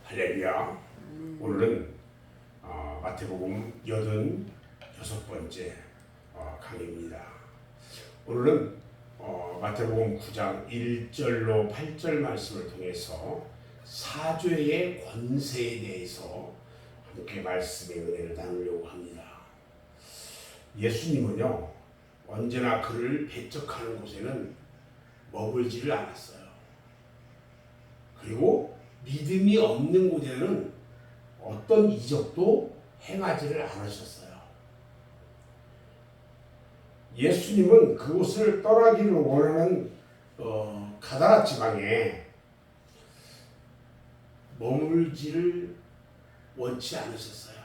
할렐루야. 오늘은 마태복음 86번째 강의입니다. 오늘은 마태복음 9장 1절로 8절 말씀을 통해서 사죄의 권세에 대해서 함께 말씀의 은혜를 나누려고 합니다. 예수님은요, 언제나 그를 배척하는 곳에는 머물지를 않았어요. 그리고 믿음이 없는 곳에는 어떤 이적도 행하지를 않으셨어요. 예수님은 그곳을 떠나기를 원하는 가다라 지방에 머물지를 원치 않으셨어요.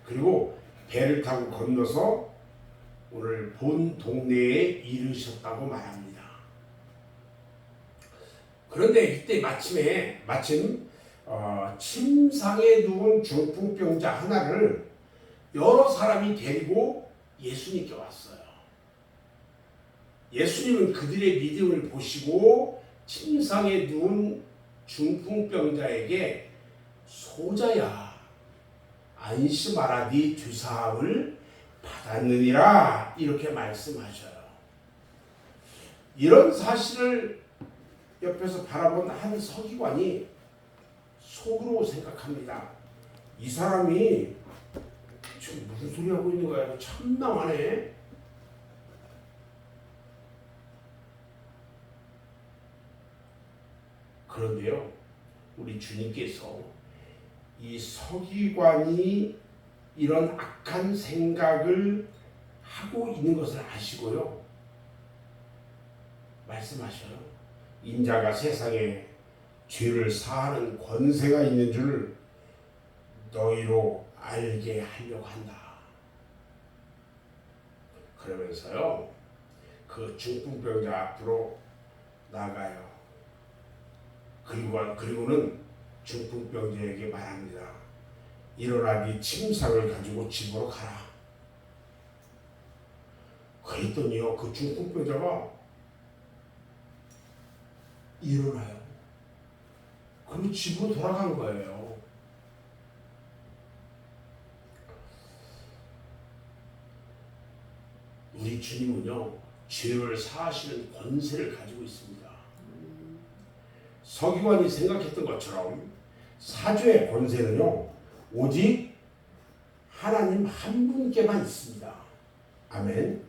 그리고 배를 타고 건너서 오늘 본 동네에 이르셨다고 말합니다. 그런데 이때 마침 침상에 누운 중풍병자 하나를 여러 사람이 데리고 예수님께 왔어요. 예수님은 그들의 믿음을 보시고 침상에 누운 중풍병자에게 소자야, 안심하라, 네 주사함을 받았느니라, 이렇게 말씀하셔요. 이런 사실을 옆에서 바라본 한 서기관이 속으로 생각합니다. 이 사람이 지금 무슨 소리 하고 있는 거야? 참나하네. 그런데요, 우리 주님께서 이 서기관이 이런 악한 생각을 하고 있는 것을 아시고요, 말씀하셔요. 인자가 세상에 죄를 사하는 권세가 있는 줄 너희로 알게 하려고 한다. 그러면서요, 그 중풍병자 앞으로 나가요. 그리고는 중풍병자에게 말합니다. 일어나 네 침상을 가지고 집으로 가라. 그랬더니요, 그 중풍병자가 일어나요. 그리고 집으로 돌아간 거예요. 우리 주님은요, 죄를 사하시는 권세를 가지고 있습니다. 서기관이 생각했던 것처럼 사죄의 권세는요, 오직 하나님 한 분께만 있습니다. 아멘.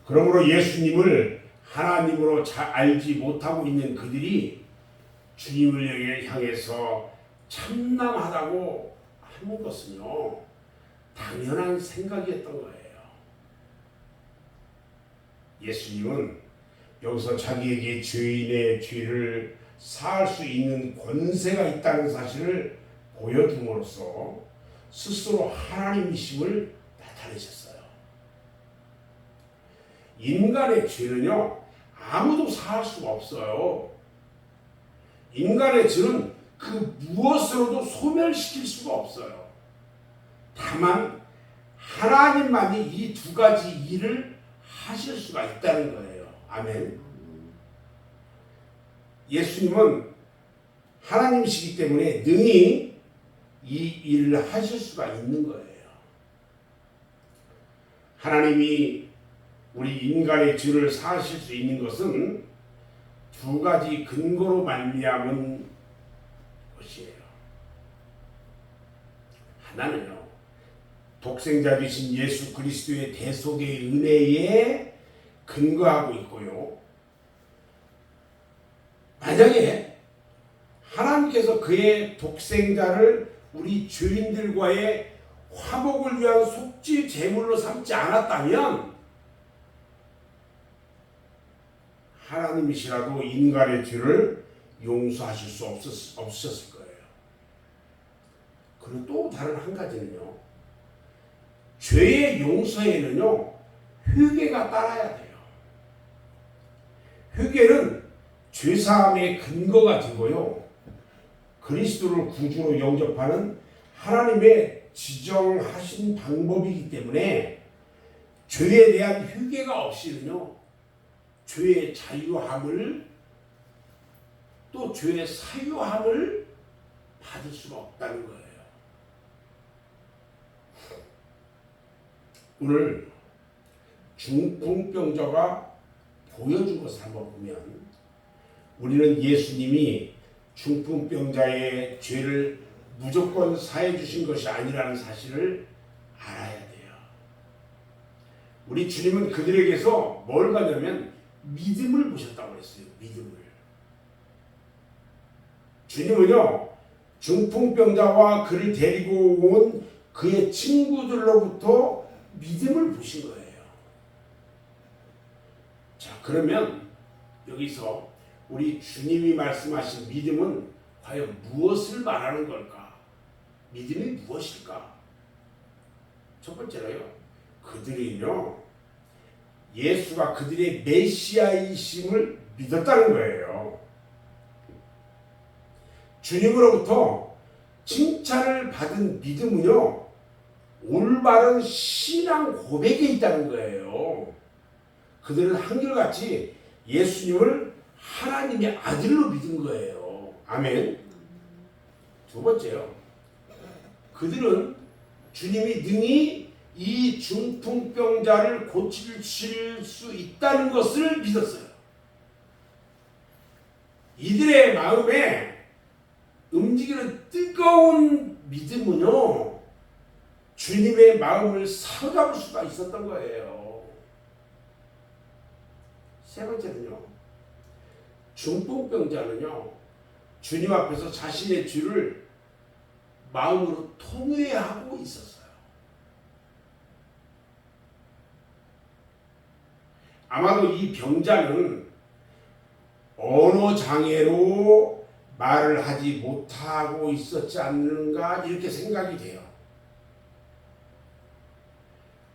그러므로 예수님을 하나님으로 잘 알지 못하고 있는 그들이 주님을 향해서 참남하다고 하는 것은요, 당연한 생각이었던 거예요. 예수님은 여기서 자기에게 죄인의 죄를 사할 수 있는 권세가 있다는 사실을 보여줌으로써 스스로 하나님이심을 나타내셨어요. 인간의 죄는요, 아무도 사할 수가 없어요. 인간의 죄는 그 무엇으로도 소멸시킬 수가 없어요. 다만 하나님만이 이 두 가지 일을 하실 수가 있다는 거예요. 아멘. 예수님은 하나님이시기 때문에 능히 이 일을 하실 수가 있는 거예요. 하나님이 우리 인간의 죄를 사하실 수 있는 것은 두 가지 근거로 말미암은 것이에요. 하나는요, 독생자 되신 예수 그리스도의 대속의 은혜에 근거하고 있고요, 만약에 하나님께서 그의 독생자를 우리 죄인들과의 화목을 위한 속죄 제물로 삼지 않았다면 하나님이시라도 인간의 죄를 용서하실 수 없으셨을 거예요. 그리고 또 다른 한 가지는요, 죄의 용서에는요, 회개가 따라야 돼요. 회개는 죄사함의 근거가 되고요, 그리스도를 구주로 영접하는 하나님의 지정하신 방법이기 때문에 죄에 대한 회개가 없이는요, 죄의 자유함을 또 죄의 사유함을 받을 수가 없다는 거예요. 오늘 중풍병자가 보여준 것을 한번 보면 우리는 예수님이 중풍병자의 죄를 무조건 사해 주신 것이 아니라는 사실을 알아야 돼요. 우리 주님은 그들에게서 뭘 가냐면 믿음을 보셨다고 했어요. 믿음을. 주님은요, 중풍병자와 그를 데리고 온 그의 친구들로부터 믿음을 보신 거예요. 자, 그러면 여기서 우리 주님이 말씀하신 믿음은 과연 무엇을 말하는 걸까? 믿음이 무엇일까? 첫 번째로요, 그들이요, 예수가 그들의 메시아이심을 믿었다는 거예요. 주님으로부터 칭찬을 받은 믿음은요, 올바른 신앙 고백에 있다는 거예요. 그들은 한결같이 예수님을 하나님의 아들로 믿은 거예요. 아멘. 두 번째요, 그들은 주님이 능히 이 중풍병자를 고칠 수 있다는 것을 믿었어요. 이들의 마음에 움직이는 뜨거운 믿음은요, 주님의 마음을 사로잡을 수가 있었던 거예요. 세 번째는요, 중풍병자는요, 주님 앞에서 자신의 죄를 마음으로 통회하고 있었어요. 아마도 이 병자는 언어 장애로 말을 하지 못하고 있었지 않는가 이렇게 생각이 돼요.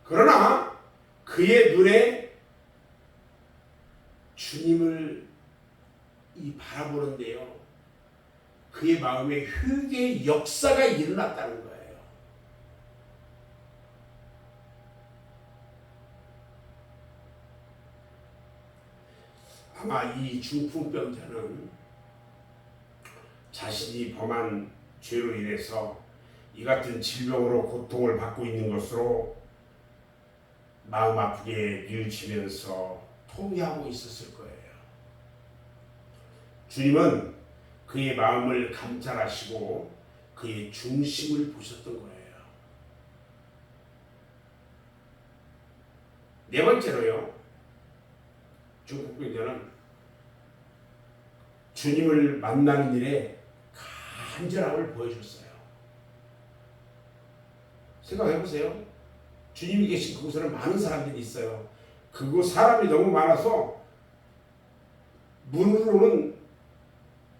그러나 그의 눈에 주님을 바라보는데요, 그의 마음에 회개의 역사가 일어났다는 거예요. 아마 이 중풍병자는 자신이 범한 죄로 인해서 이 같은 질병으로 고통을 받고 있는 것으로 마음 아프게 뉘우치면서 통회하고 있었을 거예요. 주님은 그의 마음을 감찰하시고 그의 중심을 보셨던 거예요. 네 번째로요, 중풍병자는 주님을 만나는 일에 간절함을 보여줬어요. 생각해보세요. 주님이 계신 그곳에는 많은 사람들이 있어요. 그곳 사람이 너무 많아서 문으로는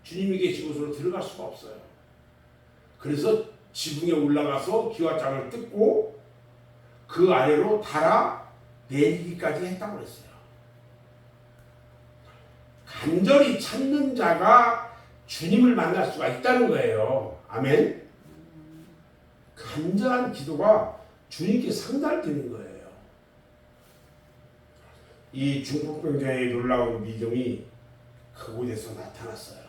주님이 계신 곳으로 들어갈 수가 없어요. 그래서 지붕에 올라가서 기와장을 뜯고 그 아래로 달아 내리기까지 했다고 그랬어요. 간절히 찾는 자가 주님을 만날 수가 있다는 거예요. 아멘. 간절한 기도가 주님께 상달되는 거예요. 이 중풍병자의 놀라운 믿음이 그곳에서 나타났어요.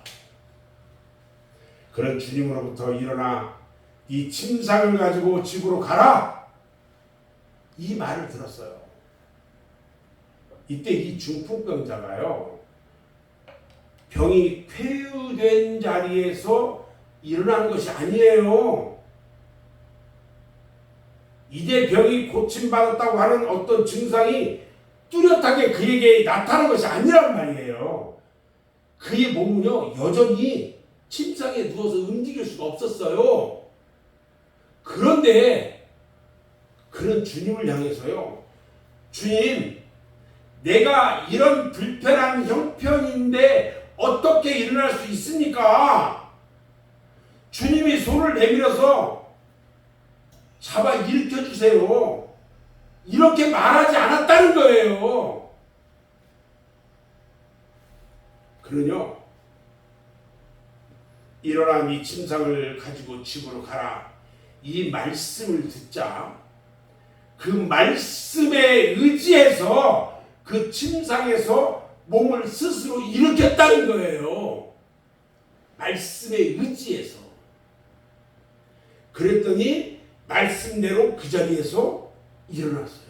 그런 주님으로부터 일어나 이 침상을 가지고 집으로 가라, 이 말을 들었어요. 이때 이 중풍병자가요, 병이 쾌유된 자리에서 일어난 것이 아니에요. 이제 병이 고침받았다고 하는 어떤 증상이 뚜렷하게 그에게 나타난 것이 아니란 말이에요. 그의 몸은요, 여전히 침상에 누워서 움직일 수가 없었어요. 그런데 그는 주님을 향해서요, 주님, 내가 이런 불편한 형편인데 어떻게 일어날 수 있습니까? 주님이 손을 내밀어서 잡아 일으켜 주세요. 이렇게 말하지 않았다는 거예요. 그러뇨, 일어나 네 침상을 가지고 집으로 가라, 이 말씀을 듣자 그 말씀에 의지해서 그 침상에서 몸을 스스로 일으켰다는 거예요. 말씀에 의지해서 그랬더니 말씀대로 그 자리에서 일어났어요.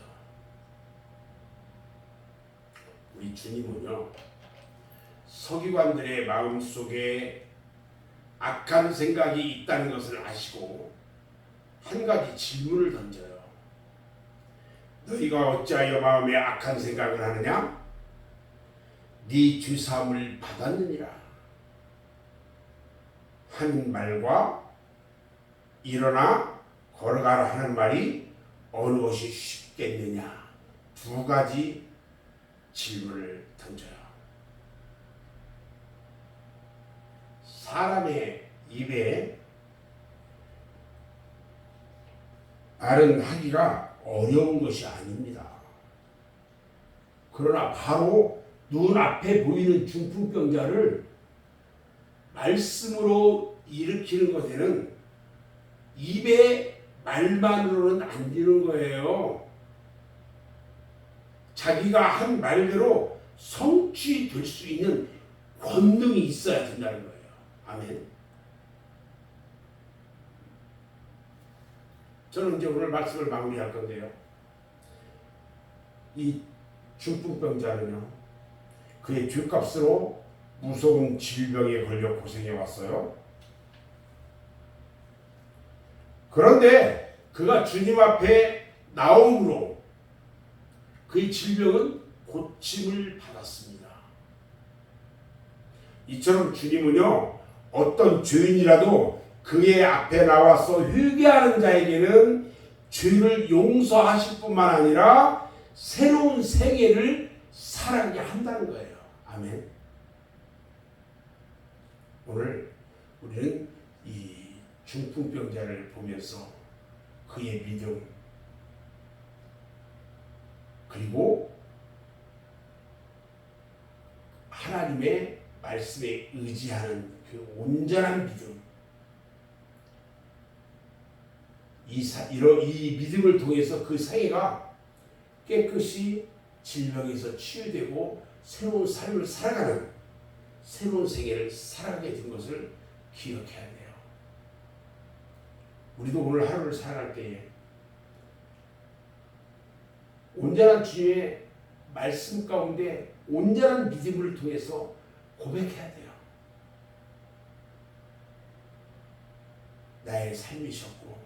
우리 주님은요, 서기관들의 마음속에 악한 생각이 있다는 것을 아시고 한 가지 질문을 던져요. 너희가 어찌하여 마음에 악한 생각을 하느냐? 네 죄사함을 받았느니라 하는 말과 일어나 걸어가라 하는 말이 어느 것이 쉽겠느냐? 두 가지 질문을 던져요. 사람의 입에 말은 하기가 어려운 것이 아닙니다. 그러나 바로 눈앞에 보이는 중풍병자를 말씀으로 일으키는 것에는 입의 말만으로는 안 되는 거예요. 자기가 한 말대로 성취될 수 있는 권능이 있어야 된다는 거예요. 아멘. 저는 이제 오늘 말씀을 마무리할 건데요. 이 중풍병자는요, 그의 죄값으로 무서운 질병에 걸려 고생해 왔어요. 그런데 그가 주님 앞에 나옴으로 그의 질병은 고침을 받았습니다. 이처럼 주님은요, 어떤 죄인이라도 그의 앞에 나와서 회개하는 자에게는 죄를 용서하실 뿐만 아니라 새로운 생애를 살아가게 한다는 거예요. 아멘. 오늘 우리는 이 중풍병자를 보면서 그의 믿음, 그리고 하나님의 말씀에 의지하는 그 온전한 믿음, 이 믿음을 통해서 그 생애가 깨끗이 질병에서 치유되고 새로운 삶을 살아가는 새로운 생애를 살아가게 된 것을 기억해야 돼요. 우리도 오늘 하루를 살아갈 때에 온전한 주님의 말씀 가운데 온전한 믿음을 통해서 고백해야 돼요. 나의 삶이셨고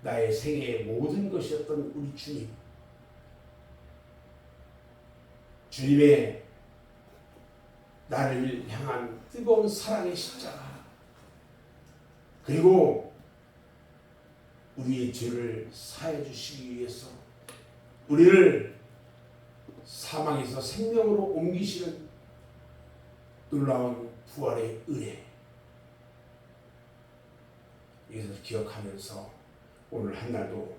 나의 생애의 모든 것이었던 우리 주님, 주님의 나를 향한 뜨거운 사랑의 십자가, 그리고 우리의 죄를 사해 주시기 위해서 우리를 사망에서 생명으로 옮기시는 놀라운 부활의 은혜, 이것을 기억하면서 오늘 한 날도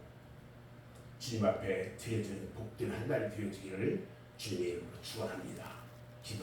주님 앞에 드려지는 복된 한 날이 되어지기를 주님의 이름으로 축원합니다.